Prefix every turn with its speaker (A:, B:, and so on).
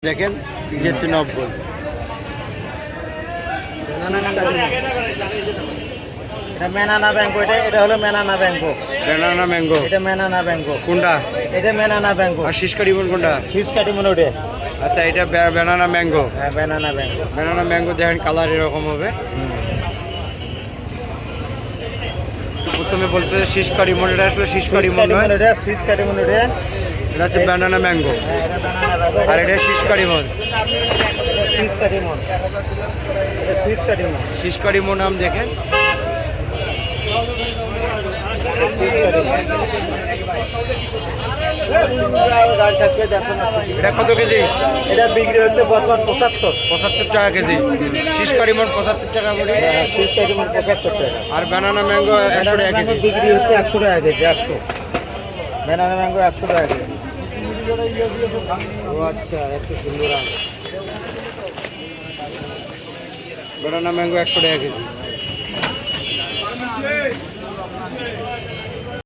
A: দেখেন দিয়েছে 90।
B: এটা মেনানা ব্যাংকো, এটা হলো মেনানা ব্যাংকো।
A: ব্যানানা ম্যাঙ্গো
B: এটা মেনানা ব্যাংকো।
A: কোনটা?
B: এটা মেনানা ব্যাংকো।
A: আর শীষকারিমন কোনটা?
B: ফিস কাটিমন ওটা।
A: আচ্ছা, এটা ব্যানানা ম্যাঙ্গো।
B: হ্যাঁ, মেনানা ব্যাংকো।
A: ব্যানানা ম্যাঙ্গো দেখেন কালার এরকম হবে। প্রথমে বলছে শীষকারিমন, এটা আসলে শীষকারিমন নয়,
B: এটা ফিস কাটিমন ওটা।
A: এটা হচ্ছে ব্যানানা ম্যাঙ্গো।
B: হ্যাঁ, এটা মেনানা ব্যাংকো।
A: আর এটা শীষকারিমন।
B: এটা ফিস কাটিমন। এটা ফিস কাটিমন।
A: শীষকারিমন নাম দেখেন।
B: ফিস কাটিমন। গাড়ি থাকতে দেখুন না।
A: এটা কত কেজি?
B: এটা বিক্রি হচ্ছে বর্তমান 75।
A: 75 টাকা কেজি। শীষকারিমন 75 টাকা করে।
B: হ্যাঁ, ফিস কাটিমন 75 টাকা।
A: আর ব্যানানা ম্যাঙ্গো 100 টাকা
B: মেনানা
A: কেজি।
B: ব্যাংকো বিক্রি হচ্ছে 100 টাকা কেজি। 100 মেনানা ব্যাংকো 100 টাকা কেজি।
A: ও আচ্ছা, এত সুন্দর আম। ব্যানানা ম্যাঙ্গো 100 টাকা কেজি।